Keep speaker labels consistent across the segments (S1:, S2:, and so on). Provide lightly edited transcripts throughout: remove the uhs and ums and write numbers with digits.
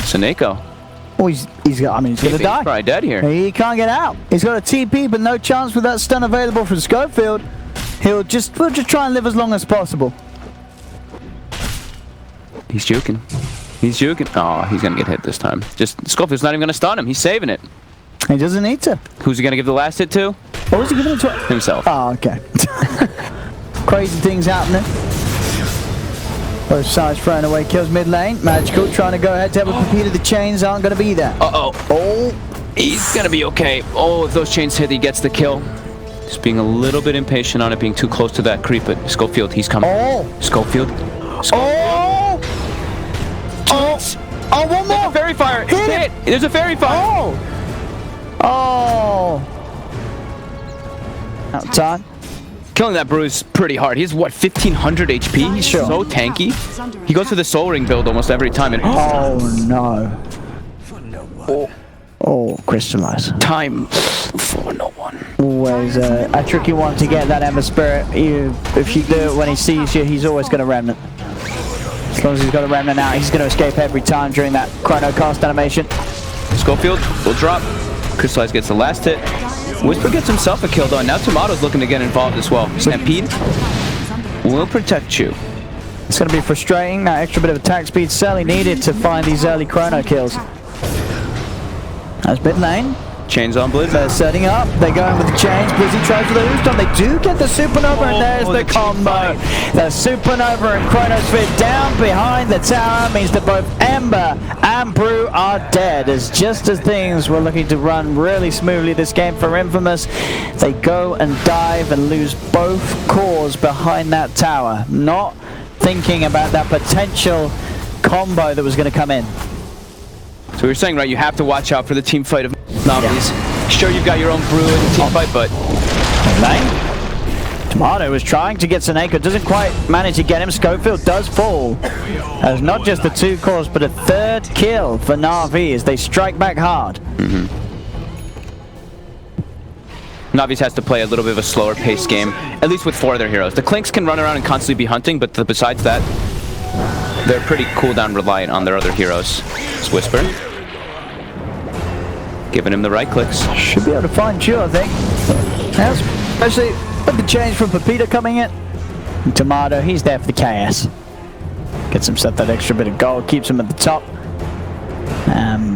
S1: Seneko.
S2: Oh, he's got, I mean, he's going to die.
S1: He's probably dead here.
S2: He can't get out. He's got a TP, but no chance with that stun available from Schofield. We'll just try and live as long as possible.
S1: He's juking. He's juking. Oh, he's going to get hit this time. Just Schofield's not even going to stun him. He's saving it.
S2: He doesn't need to.
S1: Who's he going to give the last hit to?
S2: What was he giving it to?
S1: Himself.
S2: Oh, okay. Crazy things happening. Both sides throwing away kills mid lane. Magical trying to go ahead to have a Pepita. The chains aren't going to be there.
S1: Uh-oh. Oh, he's going to be okay. Oh, if those chains hit, he gets the kill. Just being a little bit impatient on it, being too close to that creep, but Schofield, he's coming.
S2: Oh!
S1: Schofield.
S2: Oh! Oh! Oh, one more!
S1: There's a fairy fire! Hit it! There's a fairy fire!
S2: Oh! Oh! Out time.
S1: Killing that brew is pretty hard. He's what, 1500 HP? He's so tanky. He goes for the Soul Ring build almost every time. And
S2: oh no! Oh, crystallize.
S1: Time for no one.
S2: Always a tricky one to get that Ember Spirit. If you do it when he sees you, he's always going to remnant. As long as he's got a remnant out, he's going to escape every time during that chrono cast animation.
S1: Schofield will drop. Crystallize gets the last hit. Whisper gets himself a kill though, and now Tomato's looking to get involved as well. Stampede will protect you.
S2: It's going to be frustrating. That extra bit of attack speed certainly needed to find these early chrono kills. That's mid lane.
S1: Chains on Blizz.
S2: They're setting up. They're going with the chains. Blizzy tries for the Houston. They do get the Supernova, and there's the combo. The Supernova and Chronosphere down behind the tower means that both Ember and Brew are dead. As just as things were looking to run really smoothly this game for Infamous, they go and dive and lose both cores behind that tower. Not thinking about that potential combo that was going to come in.
S1: So we were saying, right, you have to watch out for the team fight of Navis. Yeah. Sure, you've got your own Brew in the team fight, but...
S2: Bang. Tomato was trying to get Seneko, doesn't quite manage to get him. Schofield does fall. As not just the 2 cores, but a 3rd kill for NAVI as they strike back hard.
S1: Navis has to play a little bit of a slower paced game, at least with 4 of their heroes. The Clinks can run around and constantly be hunting, but besides that, they're pretty cooldown reliant on their other heroes. It's Whisper. Giving him the right clicks.
S2: Should be able to find you, I think. Yes, especially with the change from Pepita coming in. And Tomato, he's there for the KS. Gets himself that extra bit of gold, keeps him at the top.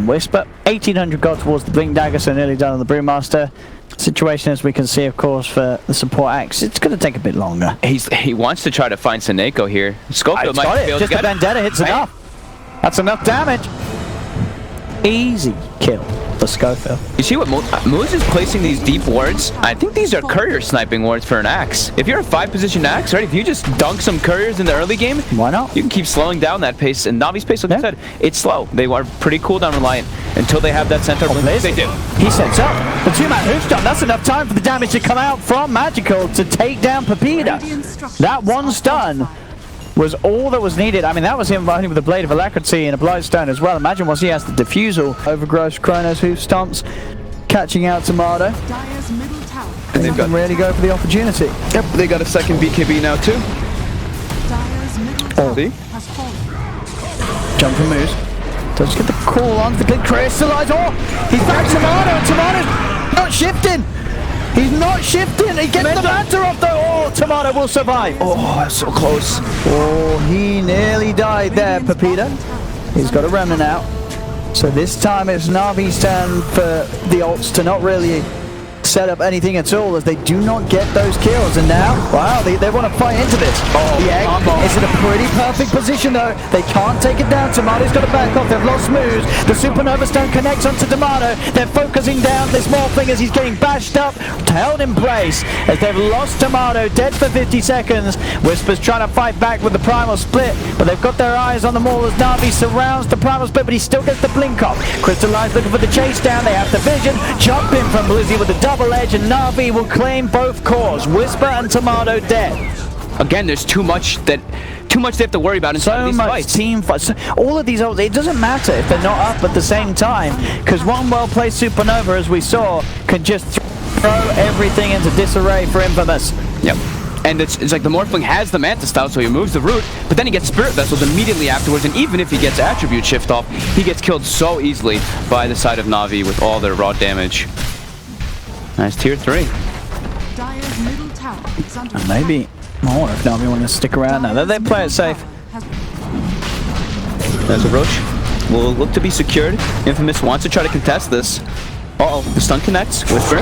S2: Whisper, 1800 gold towards the Blink Dagger, so nearly done on the Brewmaster. Situation, as we can see, of course, for the support axe, it's going to take a bit longer.
S1: He wants to try to find Seneko here. Schofield might be able to
S2: get it. Just the Vendetta hits enough. That's enough damage. Easy kill for Schofield.
S1: You see what Moose is placing these deep wards? I think these are courier sniping wards for an axe. If you're a 5-position axe, right? If you just dunk some couriers in the early game,
S2: why not?
S1: You can keep slowing down that pace. And Navi's pace, like I said, it's slow. They are pretty cooldown reliant until they have that center. They do.
S2: He sets up the 2-man hoofstone. That's enough time for the damage to come out from Magical to take down Pepita. That one stun was all that was needed. I mean, that was him running with a Blade of Alacrity and a Blightstone as well. Imagine once he has the Diffusal. Overgrowth, Chronos, Hoof Stomps, catching out Tomato. And they can really go for the opportunity.
S1: Yep, they got a second BKB now too.
S2: Oh. See? Jump from Moose. Does get the call on the click. Crystallize. Oh! He's back Tomato, and Tomato's not shifting! He's not shifting! He gets the Manta off though! Oh, Tomato will survive!
S1: Oh, that's so close.
S2: Oh, he nearly died there, Pepita. He's got a remnant out. So this time it's Navi's turn for the ults to not really set up anything at all, as they do not get those kills. And now, wow, they want to fight into this.
S1: Oh,
S2: the egg is in a pretty perfect position though. They can't take it down. Tomato's got to back off. They've lost moves. The Supernova Stone connects onto Tomato. They're focusing down this Morphling as he's getting bashed up, held in place as they've lost Tomato, dead for 50 seconds. Whisper's trying to fight back with the Primal Split, but they've got their eyes on the Maul as Navi surrounds the Primal Split, but he still gets the blink off. Crystallize looking for the chase down. They have the vision. Jump in from Blizzy with a double edge, and Navi will claim both cores. Whisper and Tomato dead.
S1: Again, there's too much they have to worry about in
S2: so
S1: these
S2: much
S1: fights.
S2: Team fights. So all of these, it doesn't matter if they're not up at the same time, because one well-placed Supernova, as we saw, can just throw everything into disarray for Infamous.
S1: Yep. And it's like the Morphling has the Manta style, so he moves the root, but then he gets Spirit Vessels immediately afterwards, and even if he gets Attribute Shift off, he gets killed so easily by the side of Navi with all their raw damage. Nice tier 3.
S3: Dire's middle tower is under
S2: And maybe more if Navi want to stick around now. They play it safe.
S1: There's a Roach. Will look to be secured. Infamous wants to try to contest this. Uh-oh, the stun connects. Whisper.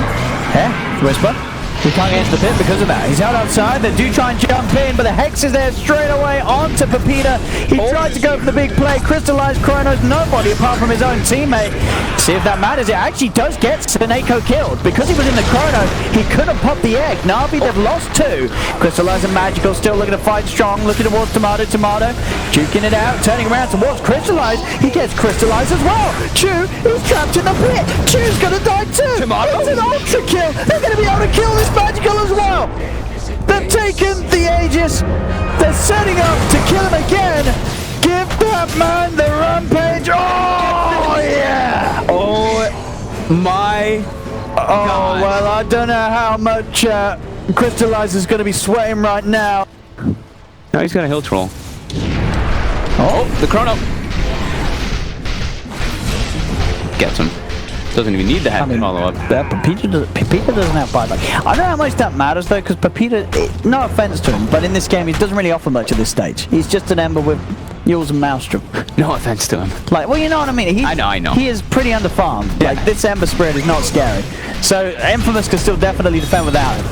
S2: Hey, Whisper. He can't get into the pit because of that. He's out outside. They do try and jump in, but the Hex is there straight away onto Pepita. He tried to go for the big play. Crystallized Chronos, nobody apart from his own teammate. See if that matters. It actually does get Seneko killed. Because he was in the Chrono, he couldn't pop the egg. Navi, they've lost 2. Crystallized and Magical still looking to fight strong. Looking towards Tomato. Duking it out, turning around towards Crystallized. He gets Crystallized as well. Chu, he's trapped in the pit. Chu's gonna die too.
S1: Tomato?
S2: It's an ultra kill. They're gonna be able to kill this Magical as well. They've taken the Aegis. They're setting up to kill him again. Give that man the rampage. Oh, yeah.
S1: Oh my God.
S2: Well, I don't know how much Crystallize is going to be sweating right now.
S1: No, he's got a hill troll. Oh, the Chrono. Gets him. Doesn't even need to have follow-up.
S2: Pepita doesn't have buyback. I don't know how much that matters though, because Pepita, no offense to him, but in this game he doesn't really offer much at this stage. He's just an Ember with Yules and Maelstrom.
S1: No offense to him.
S2: Like, well, you know what I mean?
S1: I know.
S2: He is pretty underfarmed.
S1: Yeah.
S2: Like, this Ember Spirit is not scary. So, Infamous can still definitely defend without him.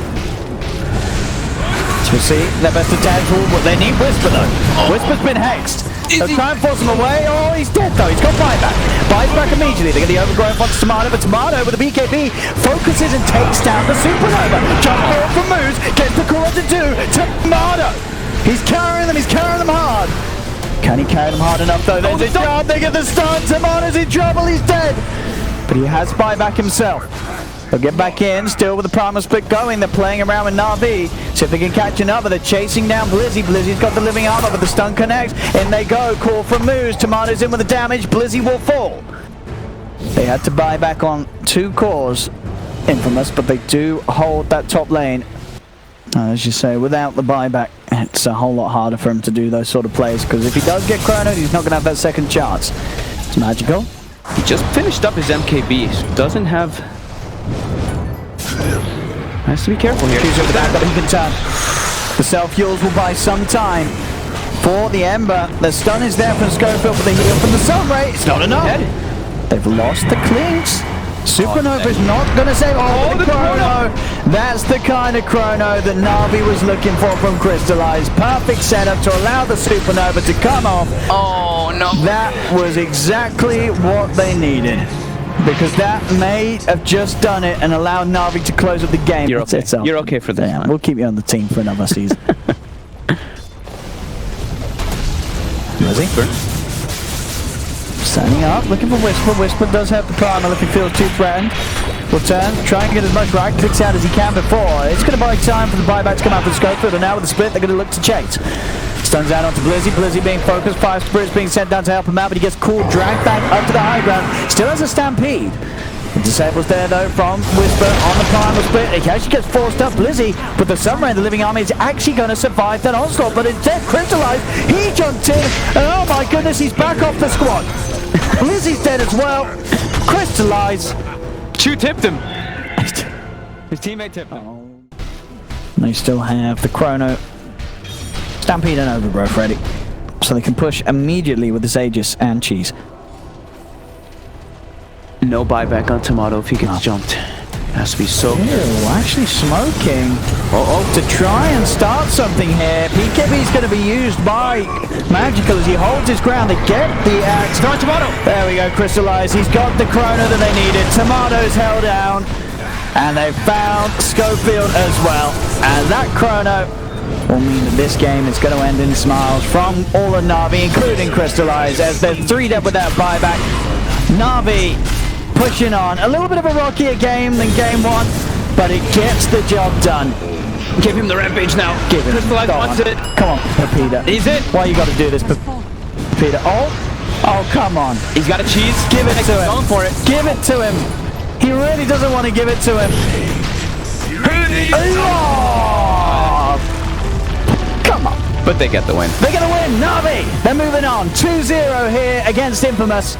S2: So we'll see. Their best attack tool, but they need Whisper though. Whisper's been hexed. They'll try and force him away. Oh, he's dead though. He's got buyback. Buys back immediately. They get the overgrowth onto Tomato, but Tomato with the BKB focuses and takes down the Supernova. Jump forward from Moose. Gets the call to do. Tomato. He's carrying them. He's carrying them hard. Can he carry them hard enough though? There's a job. They get the stun. Tomato's in trouble. He's dead. But he has buyback himself. They'll get back in, still with the Primal Split going. They're playing around with Navi. See if they can catch another. They're chasing down Blizzy. Blizzy's got the living armor, but the stun connects. In they go. Call from Moose. Tomato's in with the damage. Blizzy will fall. They had to buy back on 2 cores, Infamous, but they do hold that top lane. As you say, without the buyback, it's a whole lot harder for him to do those sort of plays, because if he does get chronoed, he's not going to have that second chance. It's Magical.
S1: He just finished up his MKB. Doesn't have... Has to be careful here.
S2: He's over that, but he can turn. The self-heals will buy some time for the Ember. The stun is there from Schofield, but the heal from the Sunray. It's not enough. They've lost the clinks. Supernova's not going to save. Oh, the chrono. That's the kind of chrono that Navi was looking for from Crystallize. Perfect setup to allow the Supernova to come off.
S1: Oh, no.
S2: That was exactly what they needed. Because that may have just done it and allowed Navi to close up the game.
S1: You're okay. You're okay for this.
S2: Yeah, we'll keep you on the team for another season. Lizzie? Standing up, looking for Whisper. Whisper does have the primer if he feels too threatened. Will turn, try and get as much right clicks out as he can before. It's going to buy time for the buyback to come out from Schofield, and now with the split, they're going to look to chase. Stuns out onto Blizzy. Blizzy being focused. 5 spirits being sent down to help him out, but he gets cool, dragged back up to the high ground. Still has a stampede. The disables there though from Whisper on the primal split. He actually gets forced up. Blizzy with the Sunray and the living army is actually going to survive that onslaught, but instead Crystallized. He jumped in, and oh my goodness, he's back off the squad. Blizzy's dead as well. Crystallized.
S1: Chu tipped him. His teammate tipped him.
S2: And they still have the Chrono, Stampede and Overgrowth ready. So they can push immediately with this Aegis and Cheese.
S1: No buyback on Tomato if he gets jumped. Has to be so
S2: careful. Actually smoking. To try and start something here. BKB is going to be used by Magical as he holds his ground. They get the axe.
S1: Tomato.
S2: There we go, Crystallize. He's got the chrono that they needed. Tomato's held down. And they found Schofield as well. And that chrono will mean that this game is going to end in smiles from all of Navi, including Crystallize, as they're 3 dead with that buyback. Navi pushing on. A little bit of a rockier game than game 1, but it gets the job done.
S1: Give him the rampage now.
S2: Give him.
S1: Crystallize wants it.
S2: Come on, Pepita.
S1: He's it.
S2: Why you got to do this, Pepita? Oh, come on.
S1: He's got a cheese.
S2: Give it to him.
S1: Going for it.
S2: Give it to him. He really doesn't want to give it to him. Oh!
S1: but they get the win.
S2: They're going to win. Navi, they're moving on. 2-0 here against Infamous.